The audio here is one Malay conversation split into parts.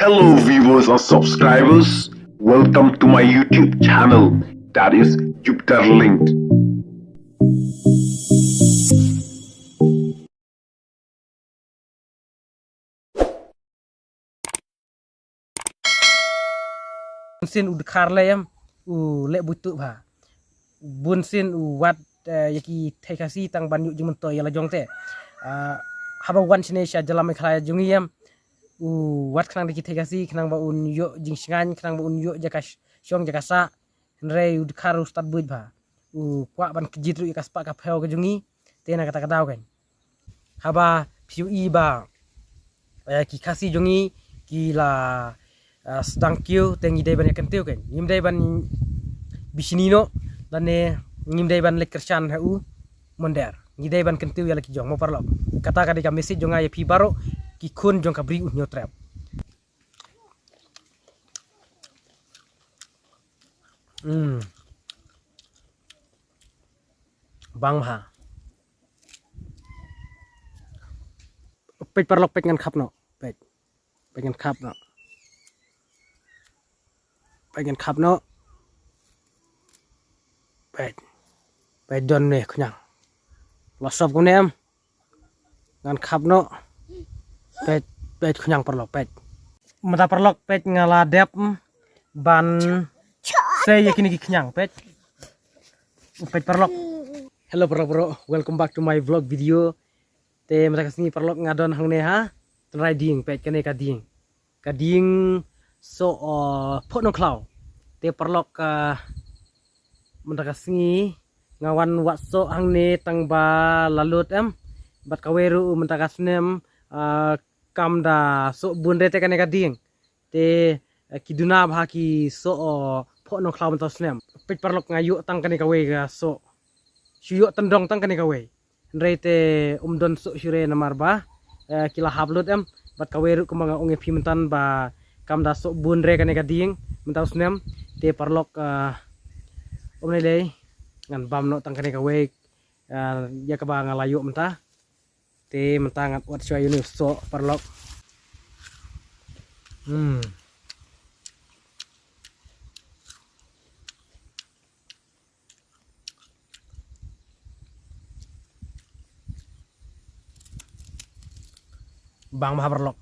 Hello viewers or subscribers, welcome to my YouTube channel, that is Jupiter Linked. Sin udkar layam lek butuk ba bun sin wat yaki tekasi tang banyu jumentoy yala jongte haba wan sine sha jalam khlaya jungiyam wat khnang diki tekasi khnang ba un yo jingsngan khnang ba un yo jakas syong jakasa nre udkar ustad buj ba kwa ban kejitru ikas pa ka pheo ke jungi tena kata kadaw kan haba piu i ba ki kasi jungi kila sedang kyu tengi dai ban kentiu kan ngim dai ban bisinino dan ne ngim dai ban lekersan hu monder ngi dai ban kentiu ya laki jong mo parlo kata kadi ka message jonga ya pi baro ki kun jong ka bri unyo trap bang ha pej parlok pej ngan khap no pej ngan khap no pengen khap no pet don ne knyang losop ko nem ngan khap no pet knyang perlok pet mata perlok pet ngala dep ban se yakini knyang pet perlok. Hello bro, welcome back to my vlog video. Te mata kasini perlok ngadon hang ne ha try ding pet kene kading so pot no cloud te perlok mentakasngi ngawan watso hang ne tang ba lalut bat kaweru mentakasnem kam da so bun rete kane kading te kiduna bha ki so pot no cloud mentasnem pet perlok ngayu tang kane kawe ga so syuyuk tendong tang kane kawe rete don so syure namar ba kila hablut bat kaweru kumanga onge pimentan ba kam da sok bun re kane kading mentau snem te parlok omnele ngan bam no tang kane kawe ya ka ba ngalayu menta te menta ngat wat syai ni so parlok bang maha parlok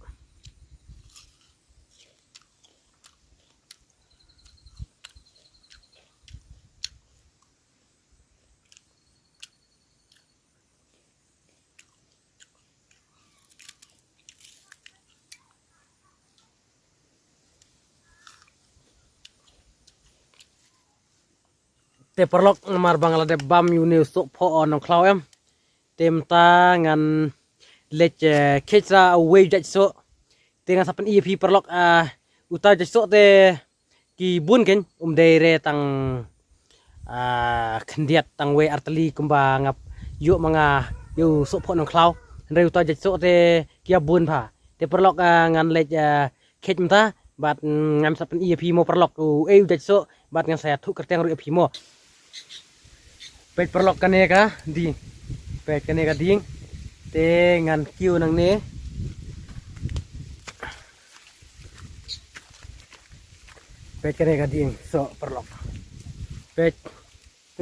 te perlok mar bang lade bam yune sok pho on klau tem ta ngan lech kecha away jaj so te ngan sapen ep perlok uta jaj so te ki bun ken re tang khendiat tang we arteli kumba ngap yu manga yu sok pho on klau re uta jaj so te kia bun pha te perlok ngan lech kech mta bat ngam sapen ep mo perlok jaj so bat ngan saya thu kerteng ru ep mo pet perlok kane ka di pet kane ka ding te ngan kiu nang ne pet kane ka ding so perlok pet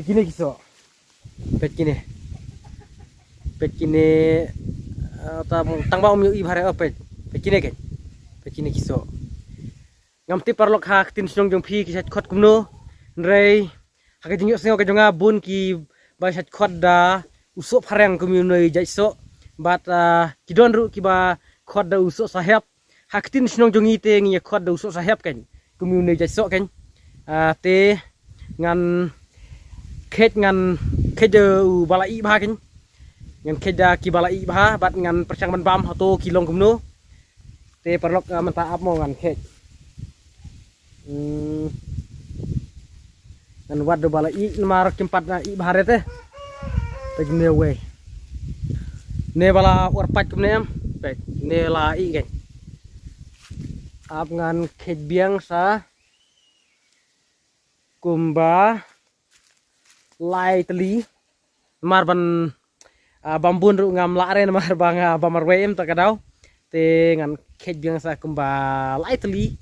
kine kiso pet kine tang ba yu i bhare pet kine kiso ngam ti perlok ha tin snong jong phi ki sat khot kumno rei hake jingyo sengo ke jonga bun ki ba sat khot da usuk phareng community jaiso bat kidon ru ki ba khot da usuk sahep haktin snong jongi te ngi khot da usuk sahep ken community jaiso ken te ngan khet de balai bha ken ngan kheda ki balai bha bat ngan perchang ban bam hoto kilong kumno te perlok menta ap mo ngan khet dan wadu bala i namar kimpat na i bahare te pegne we ne bala warpat kumne pek ne la i gen ap ngan khet biang sa kumba lai teli mar ban bambun ru ngam la re namar banga bamar we ta kadaw te ngan kej biang sa kembal ai teli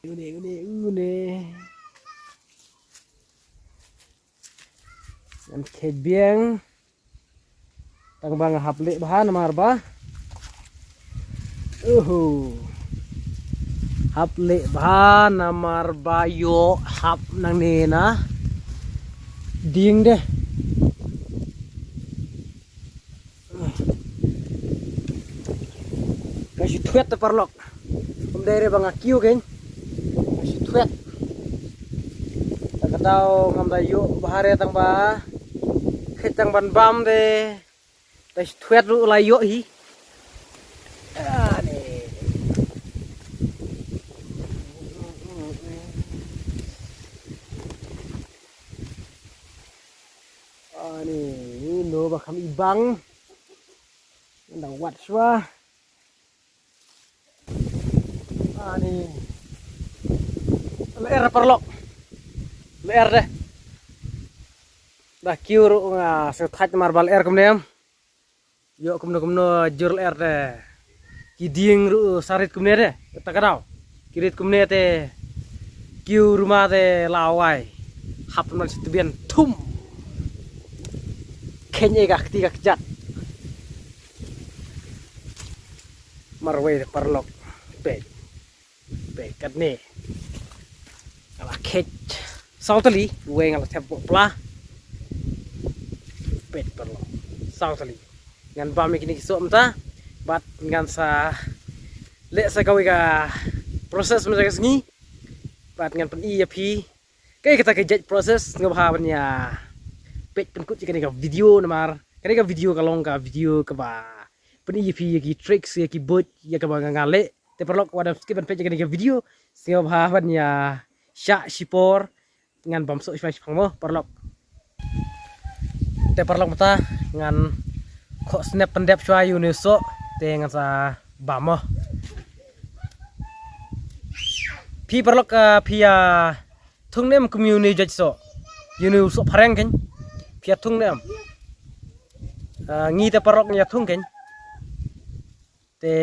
une dan kej biang tang bang hap le bahan mar ba hap le bahan mar ba yo hap nang ne na ding deh kasih tuet te parlok dari bang akiu kan kasih tuet tak tahu ngamda yuk bahare tang ba ketang ban bam de kasih tuet lu lah yuk hi ini no bakam ibang ndak wat swa nih leer perlok leer deh dah kiur nga setat marbal air kemudian yuk kemudian jur leer deh kiding ru sarit kemudian deh kita kadau kirit kemudian teh kiur rumah teh lawai hap man situbian tum kayaknya ketiga kejat marway perlok kat nih ala kej sautali we ngala tempo pla pet perlo sautali ngan ba mi kini so mta bat ngan sa le sa kawi ka proses menjaga sengi bat ngan pen iya pi kay kita kejat proses ngabha ya pet penkut jika ka video namar kani ka video kalong ka video ka ba pen iya pi ki tricks ya ki bot ya ka ba ngale te perlok wada skip page jika video sing bahan ya syak sipor ngan bamsuk ispai pangmo perlok te perlok mata ngan kok snap pendep chua yunuso te ngan sa bamo pi perlok pi ya thungnem community jajso yunuso phareng ken pi thungnem ngi te perlok nya thung ken te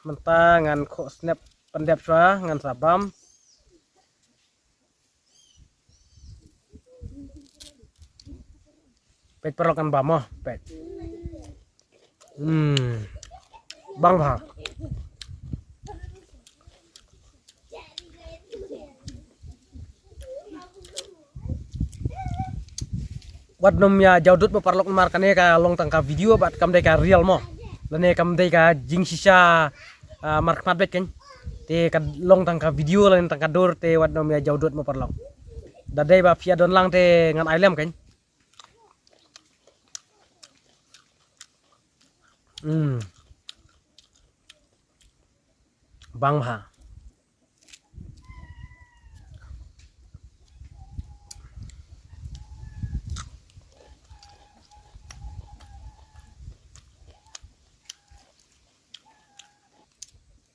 menta ngan kok snap pendep chua ngan sabam pet perlokan bamo pet bang bang wat nom ya jaudut perlok markane ka long tangka video bat kam de ka real mo lene kam dei ka jing sisa mark matbet kan te ka long tangka video lain tangka dor te wat nom ya jaudut mo perlok dadai ba pia don lang te ngan ailem kan bang ha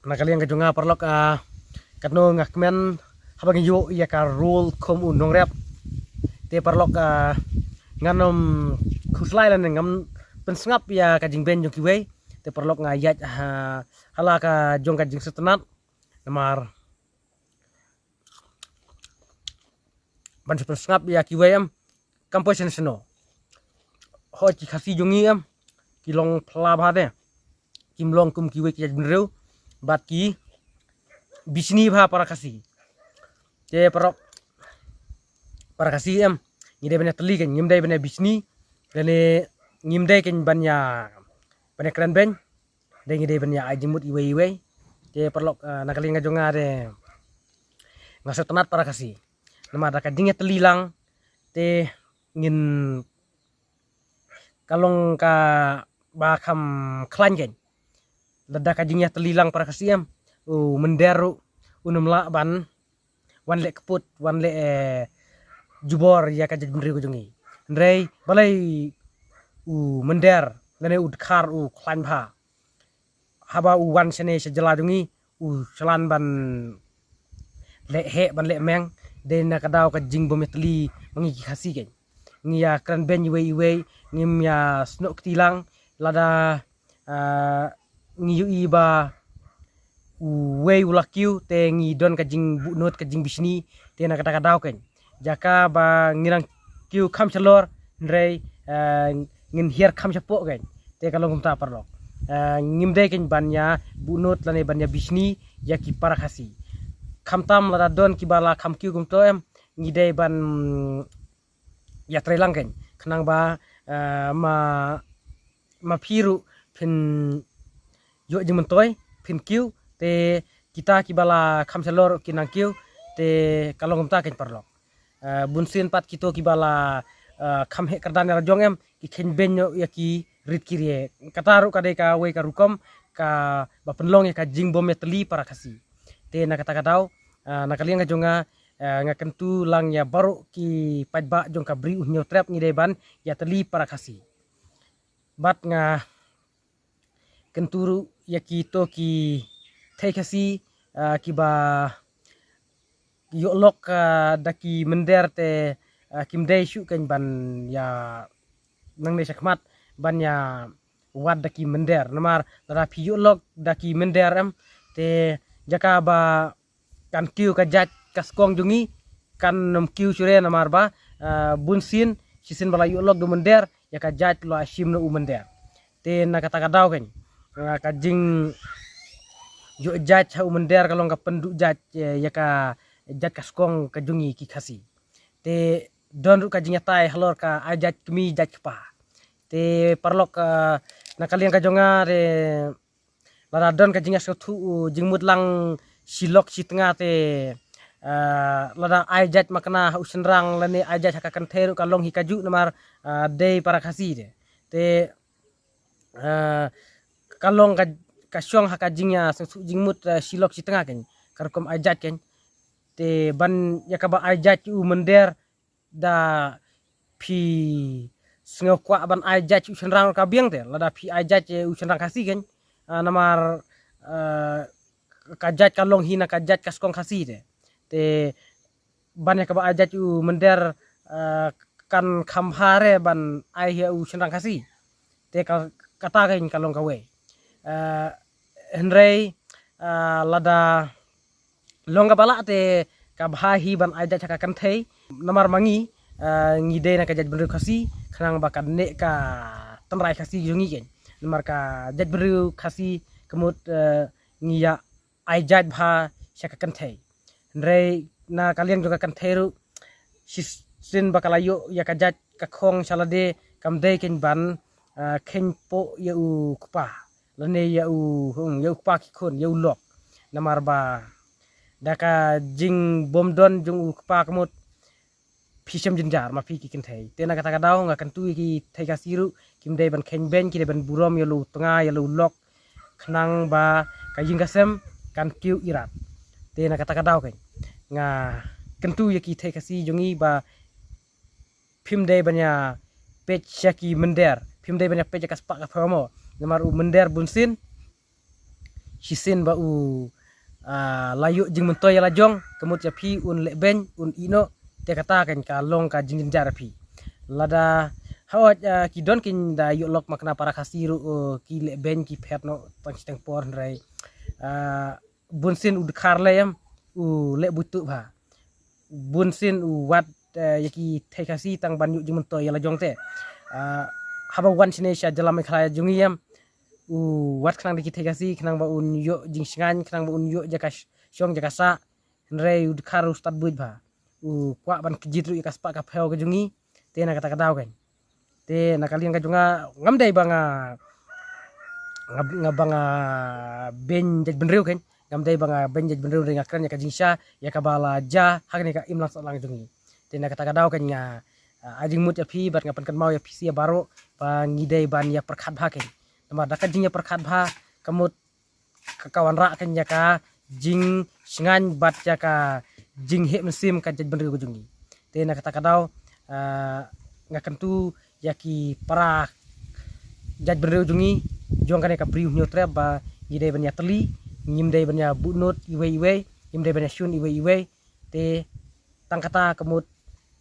nah kalian kejunga perlok katno ngakmen habang yo ya ka rule kom unong rep te perlok nganom khuslai lan ngam pensngap ya kajing ben jong kiwe te perlok ngayat hala ka jong kajing setenat namar ban pensngap ya kiwe am kamposen seno ho chi khasi jongi am kilong pla de kimlong kum kiwe ki benreu bat ki bisni bha para kasi te perok para kasi em ngide bena teli kan ngimdai bena bisni lene ngimdai kan banya bena keren ben de ngide benya ajimut iwe te perlok nakali ngajonga de ngaso tenat para kasi nama ada kajingnya telilang te ngin kalong ka bakam klanjen lada kajingnya telilang para kasiam menderu unumla ban wan le keput wan le jubor ya kajing bendri kujungi ndrei balai mender lene udkar klan pha haba wan sene sejela jungi selan ban le he ban le meng de na kadau kajing bometli mangi khasi ken ngia kran ben iwe ngim ya snok tilang lada ngi ba wei ulakiu te ngi don ka jing bunut ka jing bisni te na kata kadau ken jaka ba ngirang kiu kham chalor ndrei ngin hier kham chapo ken te kalong kumta parlo ngimde ken banya bunut lane banya bisni yaki para khasi khamtam lada don kibala kham kiu kumto em ngide ban ya trelang ken khnang ba ma phiru phin yo jing mentoy phin kiu te kita kibala kham chalor kinang kiu te kalong kumta ken parlo bunsin pat kito kibala kham he kardan ra jong em ki khen benyo ya ki rit kirie kataru kade ka we ka rukom ka bapenlong ya ka jing bom meteli para kasi te na kata kadau na kalian ka jonga nga kentu lang ya baru ki pajba jong ka bri unyo trap ngi deban ya teli para kasi bat nga kenturu ya ki to ki thai kasi ki ba yo lok daki mender te kimdei shu ken ban ya nang ne sakmat ban ya wad daki mender namar dara pi yo lok daki mender em te jaka ba kan kiu ka jat kaskong jungi kan nom kiu sure namar ba bunsin sisin bala yo lok do mender ya ka jat lo ashim no mender te na kata kadau ken ka jing yo jat ha mender kalong ka penduk jat ya ka jat kaskong ka jungi ki khasi te don ru ka jinga tai halor ka ajat kemi jat pa te parlok na kalian ka jonga re lada don ka jinga sotu jingmut lang silok si tengah te lada ajat makna usenrang lane ajat hakakan teru kalong hikaju namar dei para khasi te kalong ka syong hakajingnya sotu jingmut silok si tengah ken karkom ajat ken te ban yakaba ajat u mender da pi sengo kwa ban ajat u senrang ka biang te lada pi ajat u senrang kasi ken namar kajat kalong hina kajat kaskong kasi te ban yakaba ajat u mender kan khamhare ban ai u senrang kasi te kata ken kalong kawe henrei lada longa bala te kabhahi ban aja chaka kan thei namar mangi ngide na kajat beru khasi khnang bakan ne ka tamrai khasi jungi ken namar ka jat beru khasi kemut ngiya ajat bha chaka kan thei ndrei na kalian juga kan theru sin bakalayo ya kajat ka khong salade kamdei ken ban khenpo ya u kpa lane ya u kpa ki khon ya u lok namar ba daka jing bom don jung ukpa kamut pisem jenjar ma pi kikin thai tena kata kadau nga kan tu ki thai ka siru kim dei ban khen ben ki ban burom yelu tanga yelu lok khnang ba ka jing kasem kan kiu irat tena kata kadau kan nga kan tu ki thai ka si jungi ba phim dei banya pech ki mender phim dei banya pech ka spa ka phamo namar u mender bunsin hisin ba u layu jing mentoy la jong kemut ya pi un leben un ino te kata kan ka long ka jing jar pi lada hawat ki don kin da yu lok makna para khasiru ki leben ki phet no tang steng por rai bunsin ud kharle yam u le butu ba bunsin u wat yaki thai khasi tang ban yu jing mentoy la jong te haba wan sine sha jalam khala jungi yam wat khnang diki thegasi khnang ba un yo jing singan khnang ba un yo jaka syong jaka sa nrei ud kharu stad buj ba kwa ban kijitru ikas pa ka pheo ka jungi te na kata kadau kan te na kalian ka junga ngamdai banga ngabanga ben jaj benriu kan ngamdai banga ben jaj benriu ringa kran ya ka jingsha ya ka bala ja hakni ka imlang lang jungi te na kata kadau kan nga ajing mut ya phi bat ngapan kan mau ya phi ya baro ba ngidai ban ya perkhat ba kan nama dakat jingnya perkhat bha kamut kawan rak kan jaka jing singan bat jaka jing he mesim ka jaj benriu jungi te na kata kadau ngakan tu yaki para jaj benriu jungi jong kan ka briu nyotre ba ngidai banya teli ngimdai banya bunut iwe ngimdai banya syun iwe te tangkata kamut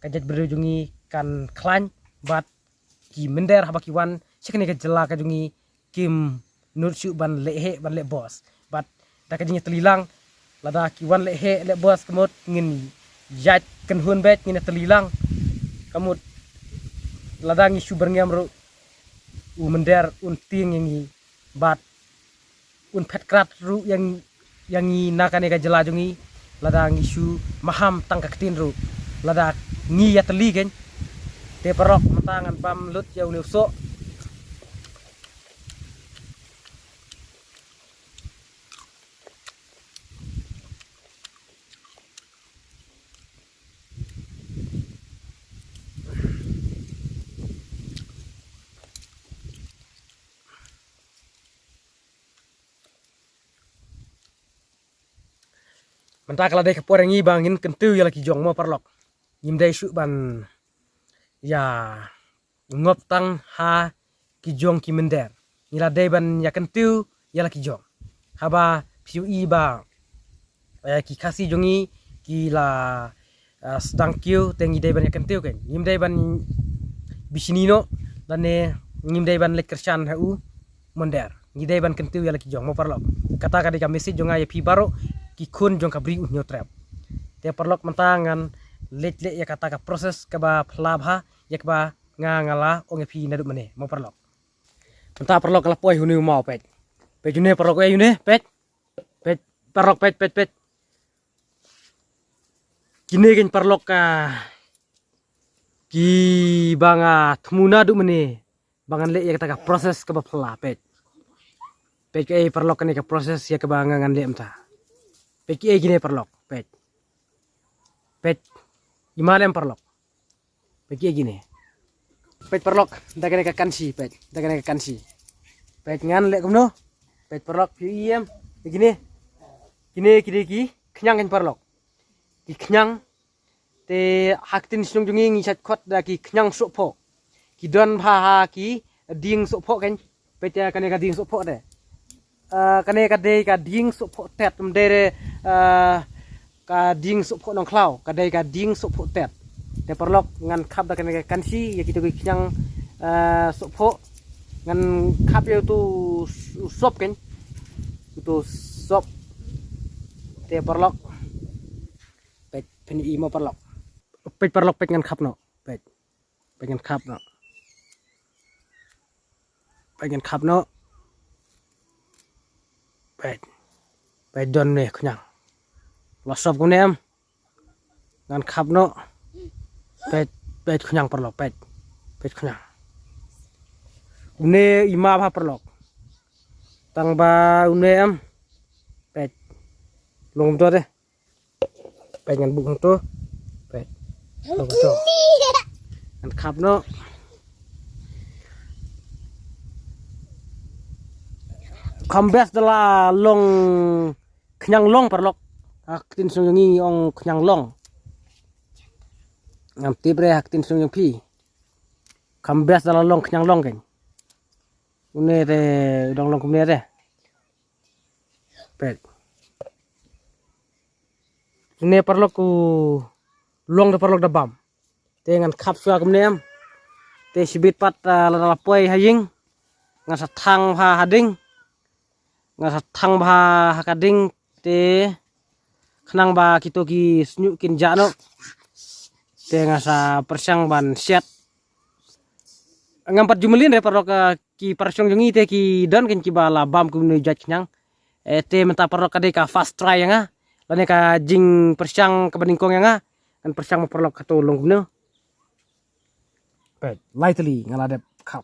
ka jaj benriu jungi kan klan bat ki mender haba ki wan sikne ka jela ka jungi kim nur syuk ban lehe ban le bos bat da kajinya telilang lada kiwan lehe le bos kemut ngin jat kan hun bet ngin telilang kamut lada ngi syubar ngam ro mender un ting yang bat un pet krat ru yang nakane ka jelajungi lada ngi syu maham tangka ketin ru lada ngi ya teli gen te perok matangan pam lut ya uni usok mentah kalau dai kapor ngi bangin kentu ya laki jong mo perlok yim dai syuk ban ya ngop tang ha ki jong ki mender nila dai ban ya kentu ya laki jong haba piu i ba ki kasi jongi ki la sedang kiu tengi dai ban ya kentu kan yim dai ban bisinino dan ne yim dai ban lek kersan hu mender ngi dai ban kentu ya laki jong mo perlok kata ka dai message jonga ya pi baro ki kun jong ka bri unyo trap te perlok mentangan let ya kata ka proses ka ba phlabha ya ba ngala ong pi nadu mane mo perlok mentah perlok kala poi hunu mau pet june perlok e yune pet perlok pet kini gen perlok ka ki banga thmuna du mane bangan le ya kata ka proses ka ba phla pet ke perlok ka proses ya ka ba ngangan le mta peki gini perlok pet gimana yang perlok peki gini pet perlok dagan ka kansi pet ngan lek kumno pet perlok iem gini ki kenyang kan perlok ki kenyang te haktin sung jungi ngisat khot da ki kenyang sopho ki don bha ki ding sopho kan pet ya kan ka ding sopho de kane ka dei ka ding sopho tet mdere ka ding sopho nong klau ka dei ka ding sopho tet te perlok ngan khap da kane ka kansi ya kitu ki nyang sopho ngan khap ya tu sop kan itu sop te perlok pet pen i mo perlok pet ngan khap no pet ngan khap no pet don ne knyang losop ku nem ngan khap no pet knyang perlok pet knyang une ima bha perlok tang ba une am pet lom to de pet ngan buk to pet lom to ngan khap no kambes dala long kenyang long perlok haktin sungi ong kenyang long ngam tibre haktin sungi pi kambes dala long kenyang long kan une de dong long kumne de pet une perlok ku long de perlok da bam te ngan khap sua kumne am te sibit pat la poi haying ngasa thang ha hading ngasa thang ba hakading te khnang ba kito ki snyukin jano te ngasa persang ban set ngampat jumelin re perok ki persong jongi te ki don ken ki bala bam ku ne jat nyang te menta perok kade ka fast try nga lane ka jing persang ka banding kong nga kan persang mo perok ka tolong gumno pet lightly ngalade kap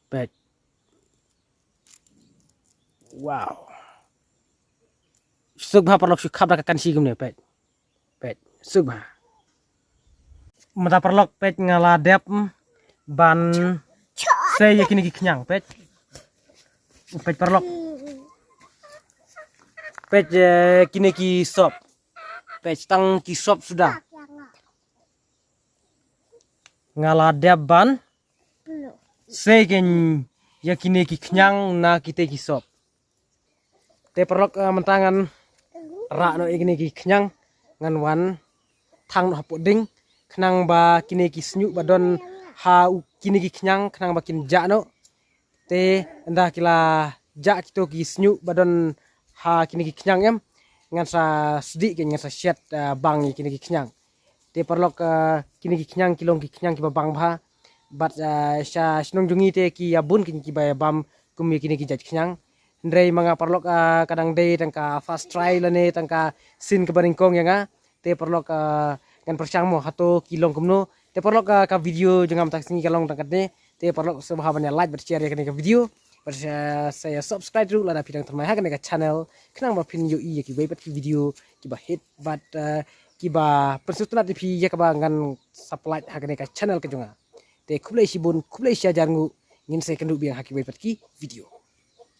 pet wow subha perlok su khap da kan si gumne pet subha mata perlok pet ngaladep ban se yakini ki kenyang pet perlok pet kini ki sop pet tang ki sop sudah ngaladep ban se gen yakini ki kenyang na kite ki sop te perlok mentangan rak no ikini ki kenyang ngan wan thang no hapo ding khnang ba kini ki snyu badon ha kini ki knyang khnang ba kin ja no te nda kila ja kito ki snyu badon ha kini ki knyang em ngan sa sdi ke ngan sa shet bang kini ki knyang te parlok kini ki knyang kilong ki knyang ki ba bang bha bat sha snong jungi te ki abun ki ba bam kumi kini ki jat knyang ndrei manga parlok kadang dei tangka fast try lane tangka sin ke baringkong yanga te parlok ngan persyang mo hato kilong kumno te parlok ka video jengam tak singi kalong tangkat ne te parlok sebahabannya like bershare ya ke video saya subscribe dulu lada pidang termai ha ke channel kenang ba pin yo i ki wait ki video ki ba hit but ki ba persutuna tv ya ka ba ngan supply ha ke channel ke junga te kublai sibun kublai sya jangu ngin saya kenduk biang haki wait ki video